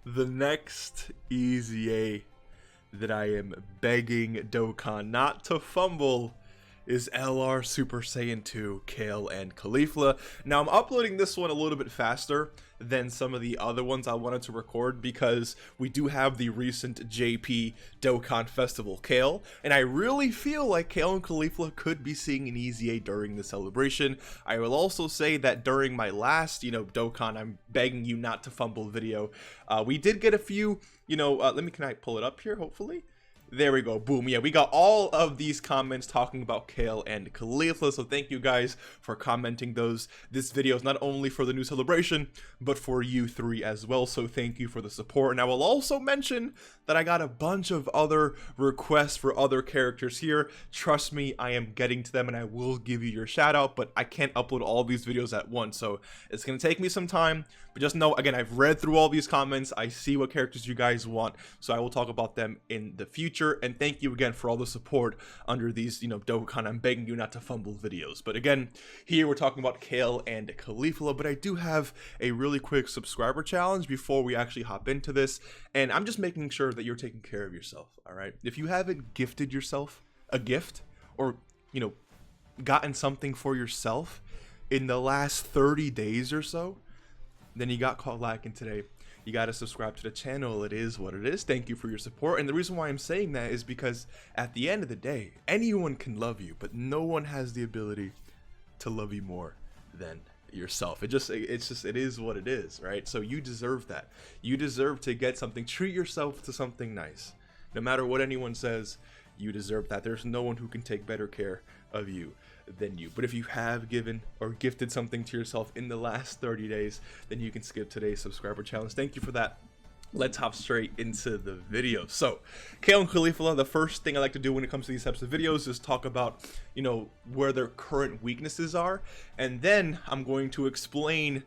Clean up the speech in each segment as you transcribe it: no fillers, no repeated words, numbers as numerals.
The next EZA that I am begging Dokkan not to fumble is LR Super Saiyan 2 Kale and Caulifla. Now I'm uploading this one a little bit faster than some of the other ones I wanted to record because we do have the recent JP Dokkan Festival Kale, and I really feel like Kale and Caulifla could be seeing an EZA during the celebration. I will also say that during my last, Dokkan I'm begging you not to fumble video, we did get a few, can I pull it up here, hopefully? There we go, boom. Yeah, we got all of these comments talking about Kale and Caulifla, so thank you guys for commenting those. This video is not only for the new celebration, but for you three as well, so thank you for the support. And I will also mention that I got a bunch of other requests for other characters here. Trust me, I am getting to them, and I will give you your shout out, but I can't upload all these videos at once, so it's gonna take me some time. But just know, again, I've read through all these comments, I see what characters you guys want, so I will talk about them in the future. And thank you again for all the support under these, Dokkan I'm begging you not to fumble videos. But again, here we're talking about Kale and Caulifla, but I do have a really quick subscriber challenge before we actually hop into this, and I'm just making sure that you're taking care of yourself, all right? If you haven't gifted yourself a gift or, gotten something for yourself in the last 30 days or so, then you got caught lacking today. You got to subscribe to the channel. It is what it is. Thank you for your support. And the reason why I'm saying that is because at the end of the day, anyone can love you, but no one has the ability to love you more than yourself. It is what it is, right? So you deserve that. You deserve to get something. Treat yourself to something nice. No matter what anyone says, you deserve that. There's no one who can take better care of you than you. But if you have given or gifted something to yourself in the last 30 days, then you can skip today's subscriber challenge. Thank you for that. Let's hop straight into the video. So Kale and Caulifla, the first thing I like to do when it comes to these types of videos is talk about, where their current weaknesses are, and then I'm going to explain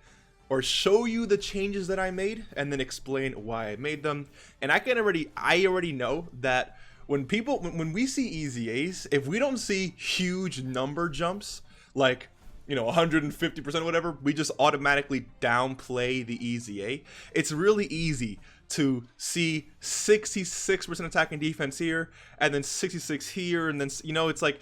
or show you the changes that I made and then explain why I made them. And I already know that when we see EZAs, if we don't see huge number jumps, like 150% or whatever, we just automatically downplay the EZA. It's really easy to see 66% attack and defense here, and then 66 here, and then it's like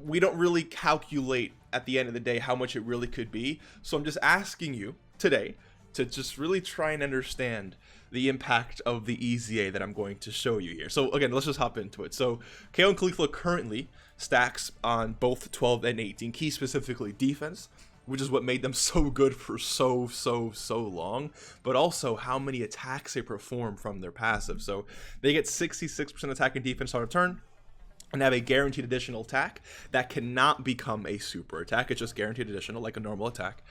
we don't really calculate at the end of the day how much it really could be. So I'm just asking you today to just really try and understand the impact of the EZA that I'm going to show you here. So again, let's just hop into it. So Kale and Caulifla currently stacks on both 12 and 18 key, specifically defense, which is what made them so good for so long, but also how many attacks they perform from their passive. So they get 66% attack and defense on a turn, and have a guaranteed additional attack that cannot become a super attack. It's just guaranteed additional, like a normal attack.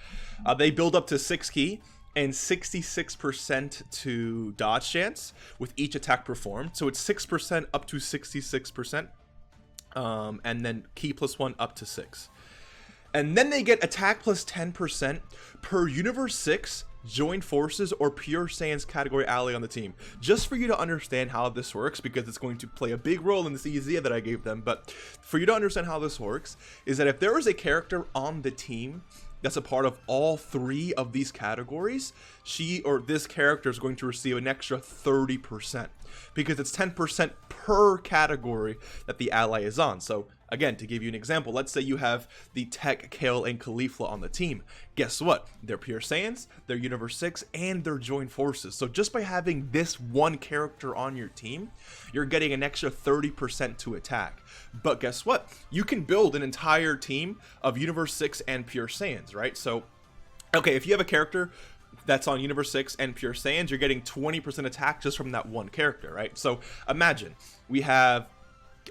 They build up to 6 key and 66% to dodge chance with each attack performed. So it's 6% up to 66%, and then key +1 up to 6. And then they get attack plus 10% per Universe 6, Join Forces, or Pure Saiyan's category ally on the team. Just for you to understand how this works, because it's going to play a big role in this EZA that I gave them, but for you to understand how this works, is that if there is a character on the team that's a part of all 3 of these categories, she or this character is going to receive an extra 30%, because it's 10% per category that the ally is on. So again, to give you an example, let's say you have the Tech, Kale, and Caulifla on the team. Guess what? They're Pure Saiyans, they're Universe 6, and they're Joint Forces. So just by having this one character on your team, you're getting an extra 30% to attack. But guess what? You can build an entire team of Universe 6 and Pure Saiyans, right? So, okay, if you have a character that's on Universe 6 and Pure Saiyans, you're getting 20% attack just from that one character, right? So imagine we have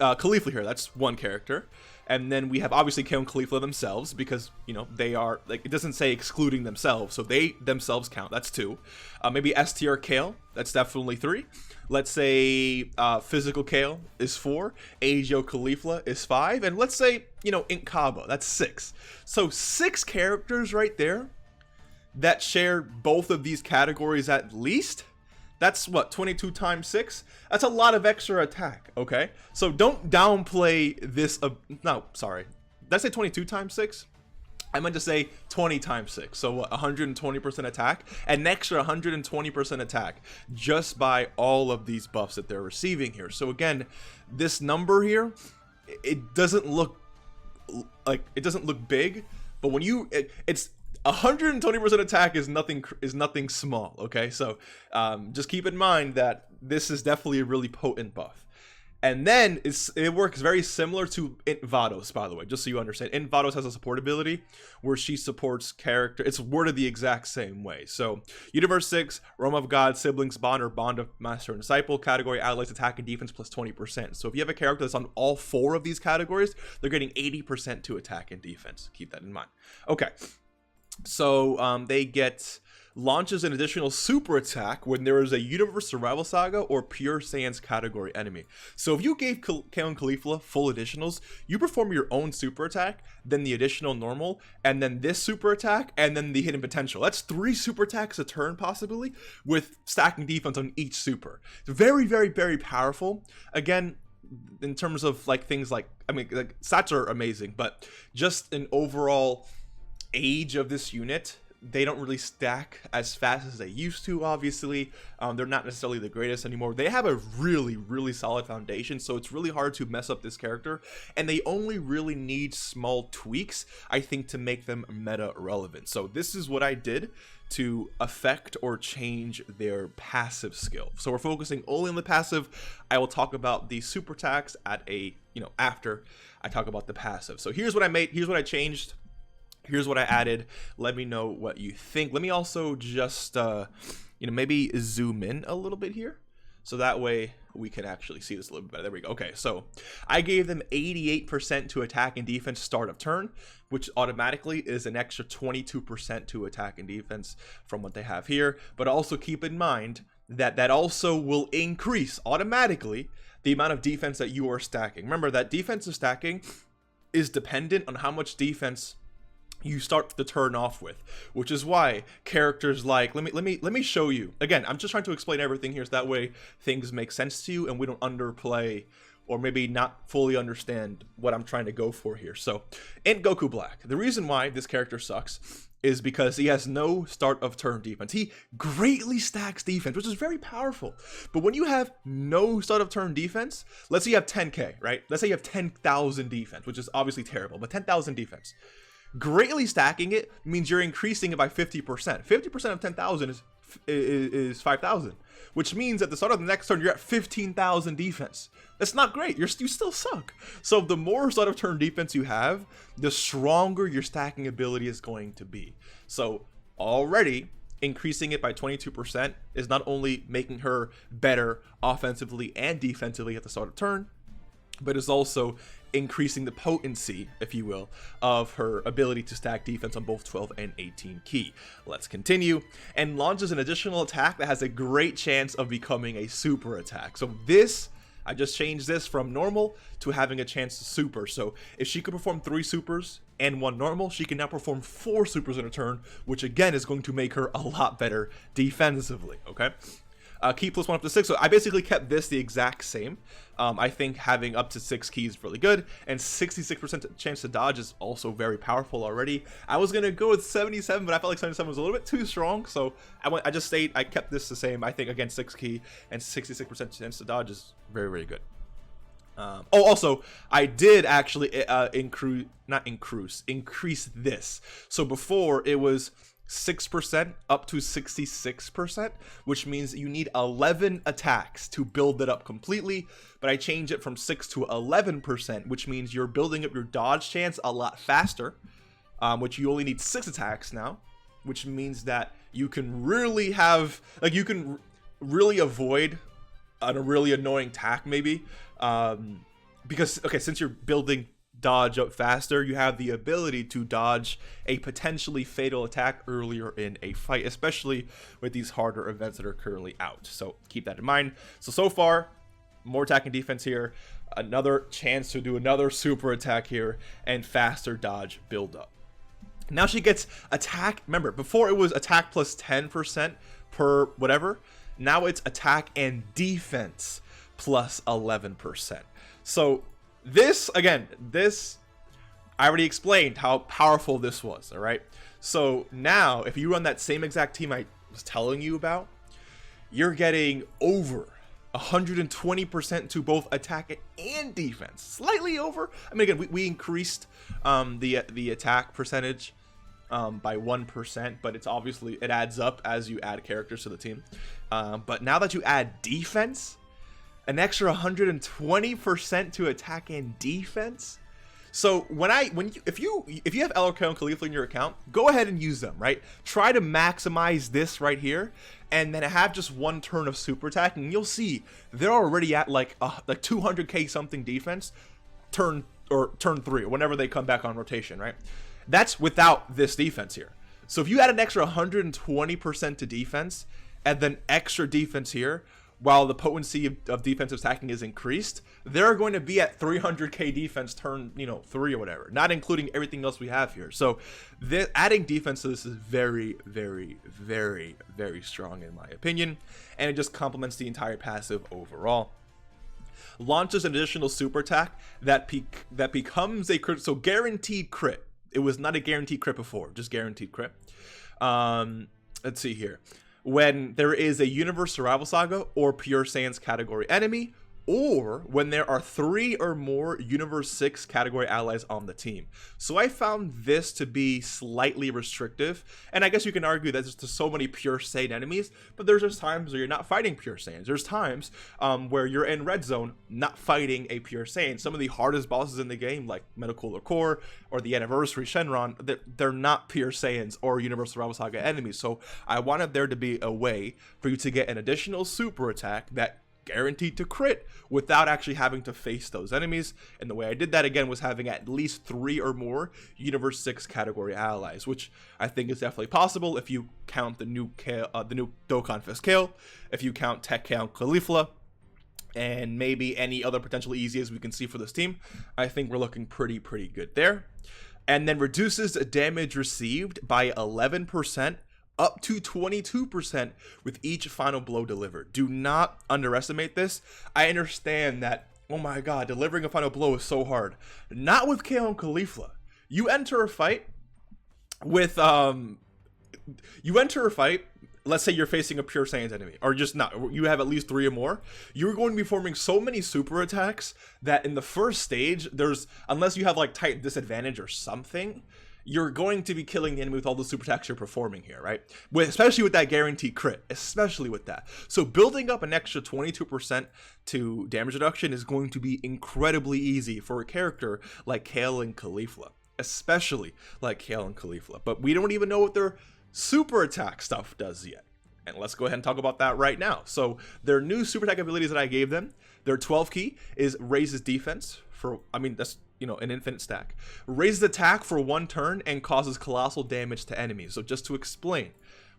Caulifla here, that's one character, and then we have obviously Kale and Caulifla themselves, because they are, like, it doesn't say excluding themselves, so they themselves count, that's 2. Maybe STR Kale, that's definitely 3. Let's say physical Kale is 4, AGL Caulifla is 5, and let's say Ink Kaba, that's 6. So 6 characters right there that share both of these categories at least. That's what, 22 times 6? That's a lot of extra attack, okay? So don't downplay this. No, sorry. Did I say 22 times 6? I meant to say 20 times 6. So what, 120% attack? And an extra 120% attack just by all of these buffs that they're receiving here. So again, this number here, it doesn't look big, but when you, it's 120% attack is nothing small, okay? So just keep in mind that this is definitely a really potent buff. And then it works very similar to Vados, by the way, just so you understand. Vados has a support ability where she supports character. It's worded the exact same way. So Universe 6, Realm of God, Siblings Bond, or Bond of Master and Disciple, category allies attack and defense plus 20%. So if you have a character that's on all 4 of these categories, they're getting 80% to attack and defense. Keep that in mind. Okay. So they get launches an additional super attack when there is a Universe Survival Saga or Pure Saiyans category enemy. So if you gave Kale Caulifla full additionals, you perform your own super attack, then the additional normal, and then this super attack, and then the hidden potential. That's 3 super attacks a turn possibly, with stacking defense on each super. It's very, very, very powerful. Again, in terms of like things like, I mean, like stats are amazing, but just an overall age of this unit, they don't really stack as fast as they used to, obviously. They're not necessarily the greatest anymore. They have a really, really solid foundation, so it's really hard to mess up this character, and they only really need small tweaks, I think, to make them meta relevant. So this is what I did to affect or change their passive skill. So we're focusing only on the passive. I will talk about the super attacks at a, after I talk about the passive. So here's what I made, here's what I changed. Here's what I added. Let me know what you think. Let me also just, maybe zoom in a little bit here. So that way we can actually see this a little bit better. There we go. Okay, so I gave them 88% to attack and defense start of turn, which automatically is an extra 22% to attack and defense from what they have here. But also keep in mind that that also will increase automatically the amount of defense that you are stacking. Remember that defensive stacking is dependent on how much defense you start the turn off with, which is why characters like, let me show you again. I'm just trying to explain everything here so that way things make sense to you and we don't underplay or maybe not fully understand what I'm trying to go for here. So in Goku Black, the reason why this character sucks is because he has no start of turn defense. He greatly stacks defense, which is very powerful. But when you have no start of turn defense, let's say you have 10k, right? Let's say you have 10,000 defense, which is obviously terrible, but 10,000 defense. Greatly stacking it means you're increasing it by 50%. 50% of 10,000 is 5,000, which means at the start of the next turn, you're at 15,000 defense. That's not great. You still suck. So the more start of turn defense you have, the stronger your stacking ability is going to be. So already increasing it by 22% is not only making her better offensively and defensively at the start of turn, but is also increasing the potency, if you will, of her ability to stack defense on both 12 and 18 key. Let's continue. And launches an additional attack that has a great chance of becoming a super attack. So this, I just changed this from normal to having a chance to super. So if she could perform 3 supers and 1 normal, she can now perform 4 supers in a turn, which again is going to make her a lot better defensively, okay? Key plus 1 up to 6. So I basically kept this the exact same. I think having up to 6 keys is really good, and 66% chance to dodge is also very powerful already. I was gonna go with 77, but I felt like 77 was a little bit too strong, so I kept this the same. I think again 6 key and 66% chance to dodge is very, very good. Also, I did actually increase this. So before it was 6% up to 66%, which means you need 11 attacks to build it up completely, but I changed it from 6 to 11%, which means you're building up your dodge chance a lot faster, which you only need 6 attacks now, which means that you can really have, like, you can really avoid a really annoying attack maybe, because, okay, since you're building dodge up faster, you have the ability to dodge a potentially fatal attack earlier in a fight, especially with these harder events that are currently out. So keep that in mind. So far, more attack and defense here, another chance to do another super attack here, and faster dodge build up. Now she gets attack. Remember, before it was attack plus 10% per whatever. Now it's attack and defense plus 11%. So this, again, this I already explained how powerful this was, all right? So now, if you run that same exact team I was telling you about, you're getting over 120% to both attack and defense. Slightly over. I mean, again, we increased the attack percentage by 1%, but it's obviously, it adds up as you add characters to the team. But now that you add defense, an extra 120% to attack and defense. So if you have Kale and Caulifla in your account, go ahead and use them, right? Try to maximize this right here, and then have just one turn of super attack, and you'll see they're already at like 200k something defense, turn 3, or whenever they come back on rotation, right? That's without this defense here. So if you add an extra 120% to defense, and then extra defense here, while the potency of defensive attacking is increased, they're going to be at 300k defense turn 3 or whatever, not including everything else we have here. So adding defense to this is very, very, very, very strong in my opinion, and it just complements the entire passive overall. Launches an additional super attack that becomes a crit, so guaranteed crit. It was not a guaranteed crit before, just guaranteed crit. Let's see here. When there is a Universe Survival Saga or Pure Saiyans category enemy, or when there are 3 or more Universe 6 category allies on the team. So I found this to be slightly restrictive, and I guess you can argue that there's just so many Pure Saiyan enemies, but there's just times where you're not fighting Pure Saiyans. There's times where you're in Red Zone not fighting a Pure Saiyan. Some of the hardest bosses in the game, like Metacooler Core or the Anniversary Shenron, they're not Pure Saiyans or Universe Survival Saga enemies. So I wanted there to be a way for you to get an additional super attack that guaranteed to crit without actually having to face those enemies. And the way I did that again was having at least 3 or more Universe 6 category allies, which I think is definitely possible if you count the new Dokkan Fist Kale, if you count Tech Kale Caulifla, and maybe any other potential easiest we can see for this team. I think we're looking pretty good there. And then reduces damage received by 11%, up to 22% with each final blow delivered. Do not underestimate this. I understand that, oh my god, delivering a final blow is so hard. Not with Kale and Caulifla. You enter a fight with let's say you're facing a Pure Saiyans enemy, or just not, you have at least 3 or more, you're going to be forming so many super attacks that in the first stage, unless you have like type disadvantage or something, you're going to be killing the enemy with all the super attacks you're performing here, right? Especially with that guaranteed crit, especially with that. So building up an extra 22% to damage reduction is going to be incredibly easy for a character like Kale and Caulifla, especially like Kale and Caulifla. But we don't even know what their super attack stuff does yet. And let's go ahead and talk about that right now. So their new super attack abilities that I gave them, their 12 key is raises defense for, that's an infinite stack. Raises attack for 1 turn and causes colossal damage to enemies. So just to explain,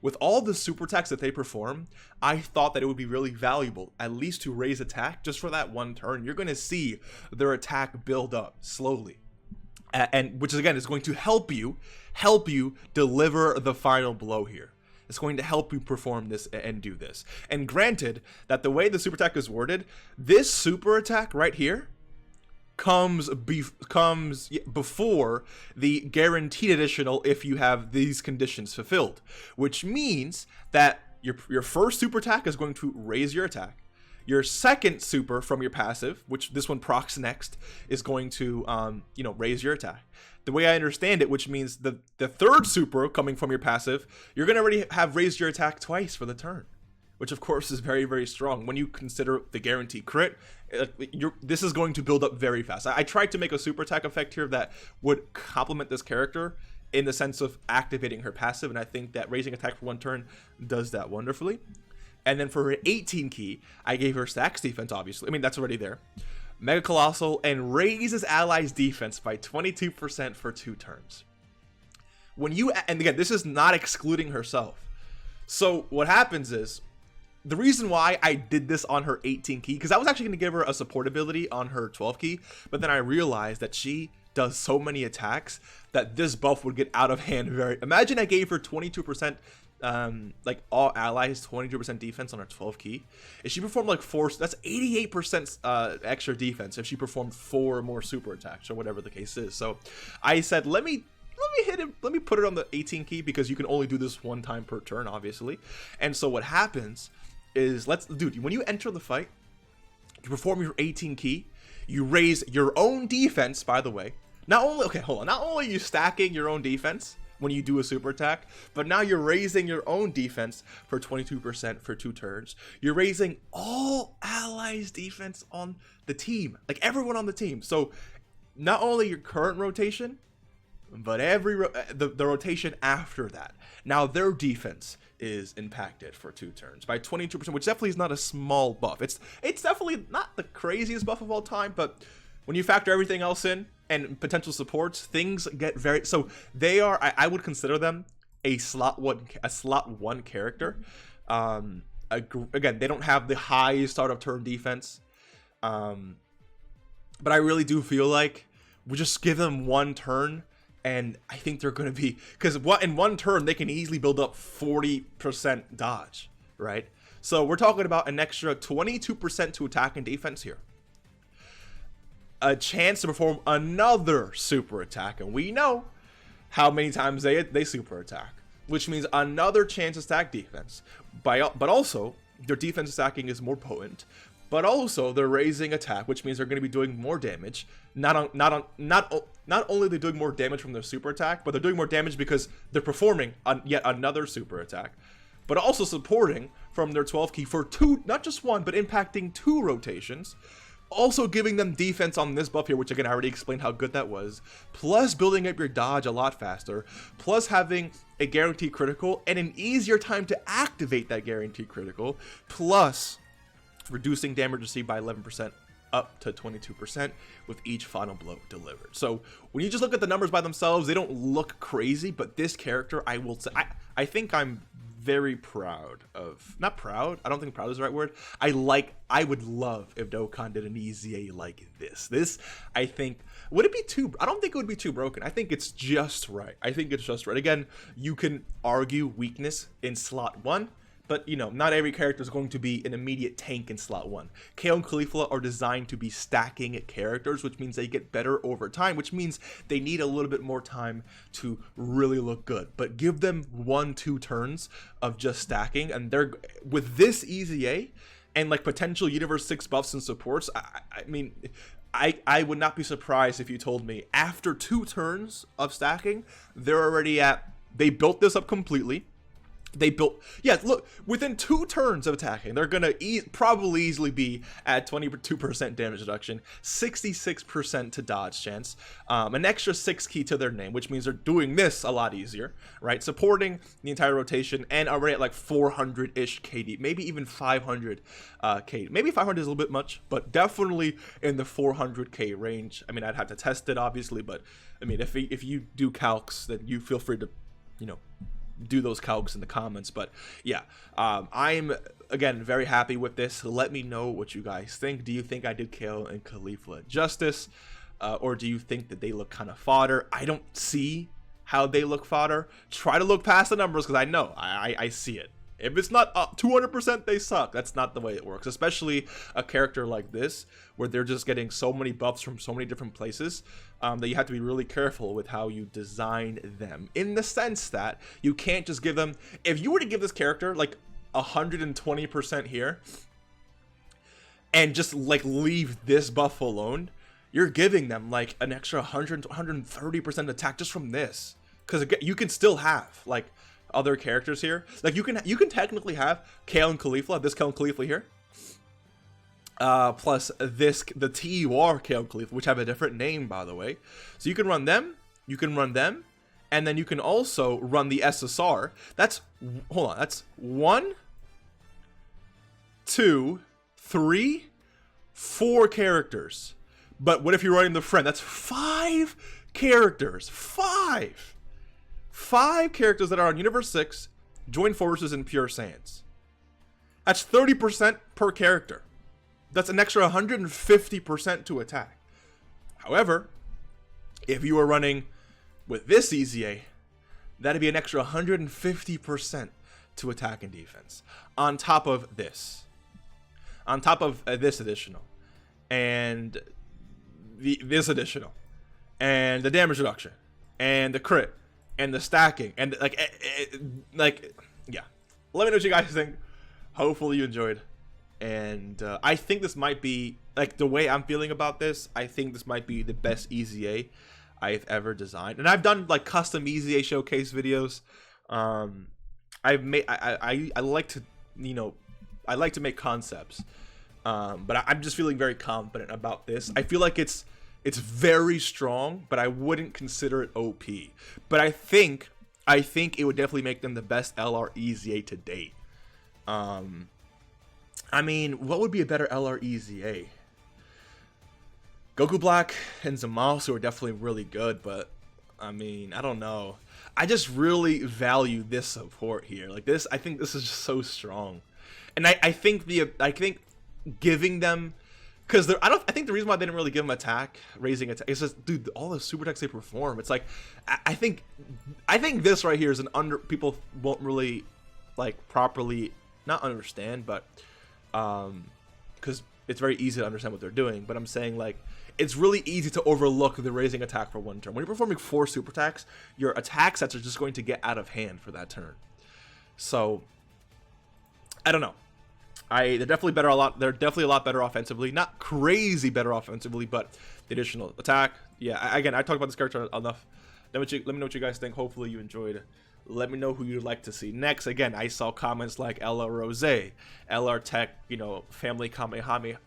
with all the super attacks that they perform, I thought that it would be really valuable, at least to raise attack just for that 1 turn. You're going to see their attack build up slowly. And which again is going to help you deliver the final blow here. It's going to help you perform this and do this. And granted that the way the super attack is worded, this super attack right here comes before the guaranteed additional if you have these conditions fulfilled, which means that your first super attack is going to raise your attack. Your second super from your passive, which this one procs next, is going to raise your attack. The way I understand it, which means the third super coming from your passive, you're going to already have raised your attack twice for the turn, which of course is very, very strong. When you consider the guaranteed crit, this is going to build up very fast. I tried to make a super attack effect here that would complement this character in the sense of activating her passive, and I think that raising attack for 1 turn does that wonderfully. And then for her 18 key, I gave her stacks defense, obviously. That's already there. Mega Colossal, and raises allies defense by 22% for 2 turns. And again, this is not excluding herself. So what happens is, the reason why I did this on her 18 key, because I was actually going to give her a support ability on her 12 key, but then I realized that she does so many attacks that this buff would get out of hand Imagine I gave her 22% like all allies 22% defense on her 12 key. If she performed like 4, that's 88% extra defense if she performed 4 more super attacks or whatever the case is. So I said, let me hit it, let me put it on the 18 key, because you can only do this 1 time per turn, obviously. And so what happens is, dude, when you enter the fight, you perform your 18 key, you raise your own defense, by the way. Not only are you stacking your own defense when you do a super attack, but now you're raising your own defense for 22% for 2 turns. You're raising all allies defense on the team, like everyone on the team. So not only your current rotation, but the rotation after that, now their defense is impacted for 2 turns by 22%, which definitely is not a small buff. It's definitely not the craziest buff of all time, but when you factor everything else in and potential supports, things get very, so they are, I would consider them a slot 1 character. Again, they don't have the high start of turn defense, but I really do feel like we just give them 1 turn, and I think they're going to be, because in 1 turn they can easily build up 40% dodge, right? So we're talking about an extra 22% to attack and defense here, a chance to perform another super attack, and we know how many times they super attack, which means another chance to stack defense. But also their defense stacking is more potent, but also they're raising attack, which means they're going to be doing more damage. Not only are they doing more damage from their super attack, but they're doing more damage because they're performing yet another super attack, but also supporting from their 12 key for 2, not just 1, but impacting 2 rotations. Also giving them defense on this buff here, which again I already explained how good that was, plus building up your dodge a lot faster, plus having a guaranteed critical and an easier time to activate that guaranteed critical, plus reducing damage received by 11% up to 22% with each final blow delivered. So when you just look at the numbers by themselves, they don't look crazy, but this character, I will say, I think I'm very proud of, not proud, I don't think proud is the right word. I would love if Dokkan did an EZA like this. I think, would it be too, I don't think it would be too broken. I think it's just right. Again, you can argue weakness in slot 1, but you know, not every character is going to be an immediate tank in slot 1. Kale and Caulifla are designed to be stacking characters, which means they get better over time, which means they need a little bit more time to really look good. But give them 1-2 turns of just stacking, and they're, with this EZA and like potential Universe 6 buffs and supports, I mean, I would not be surprised if you told me after 2 turns of stacking, they're already at, they built this up completely. They built, yeah, look, within 2 turns of attacking, they're going to probably easily be at 22% damage reduction, 66% to dodge chance, an extra 6 key to their name, which means they're doing this a lot easier, right? Supporting the entire rotation, and already at like 400-ish KD, maybe even 500 KD. Maybe 500 is a little bit much, but definitely in the 400k range. I mean, I'd have to test it, obviously, but I mean, if you do calcs, then you feel free to, you know, do those calcs in the comments. But yeah, I'm again very happy with this. Let me know what you guys think. Do you think I did Kale and Caulifla justice, or do you think that they look kind of fodder? I don't see how they look fodder. Try to look past the numbers, because I know I see it. If it's not 200%, they suck. That's not the way it works, especially a character like this, where they're just getting so many buffs from so many different places, that you have to be really careful with how you design them, in the sense that you can't just give them, if you were to give this character like 120% here and just like leave this buff alone, you're giving them like an extra 130% attack just from this, because you can still have like other characters here. Like you can technically have Kale and Caulifla, this Kale and Caulifla here, plus the TUR Kale and Caulifla, which have a different name, by the way. So you can run them, and then you can also run the SSR. That's, hold on, that's 1, 2, 3, 4 characters. But what if you're running the friend? That's 5 characters. 5 characters that are on Universe 6, Joint Forces, and Pure Saiyans. That's 30% per character. That's an extra 150% to attack. However, if you were running with this EZA, that'd be an extra 150% to attack and defense. On top of this. On top of this additional. And this additional. And the damage reduction. And the crit. And the stacking. And like, yeah. Let me know what you guys think. Hopefully you enjoyed. And I think this might be, like, the way I'm feeling about this, I think this might be the best EZA I've ever designed. And I've done, like, custom EZA showcase videos. I like to, you know, I like to make concepts. But I'm just feeling very confident about this. I feel like it's very strong, but I wouldn't consider it OP. But I think it would definitely make them the best LR EZA to date. I mean, what would be a better LR EZA? Goku Black and Zamasu are definitely really good, but I mean, I don't know. I just really value this support here. Like this, I think this is just so strong, and I think giving them, because I think the reason why they didn't really give them attack, raising attack, is just, dude, all the super attacks they perform. It's like I think this right here is an people won't really like properly not understand, but because it's very easy to understand what they're doing. But I'm saying, like, it's really easy to overlook the raising attack for one turn. When you're performing 4 super attacks, your attack sets are just going to get out of hand for that turn. So I don't know. They're definitely better They're definitely a lot better offensively. Not crazy better offensively, but the additional attack. Yeah, again, I talked about this character enough. Let me know what you guys think. Hopefully you enjoyed. Let me know who you'd like to see next. Again, I saw comments like LR Rose, LR Tech, you know, family Kamehameha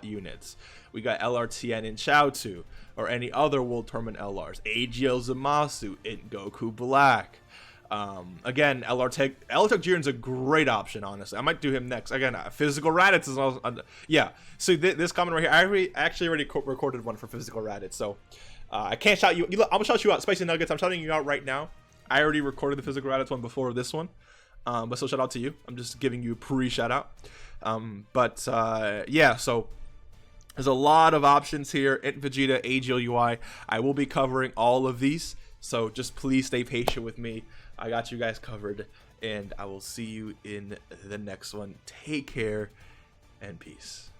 units. We got LRTN and Chaozu, or any other World Tournament LRs. AGL Zamasu in Goku Black. Again, LR Tech Jiren's a great option, honestly. I might do him next. Again, Physical Raditz is also, yeah. So this comment right here, I actually already recorded one for Physical Raditz, so I can't shout you. I'm gonna shout you out, Spicy Nuggets. I'm shouting you out right now. I already recorded the Physical Raditz one before this one, but still shout out to you. I'm just giving you a pre-shout out. Yeah, so there's a lot of options here. Int Vegeta, AGL UI. I will be covering all of these, so just please stay patient with me. I got you guys covered, and I will see you in the next one. Take care and peace.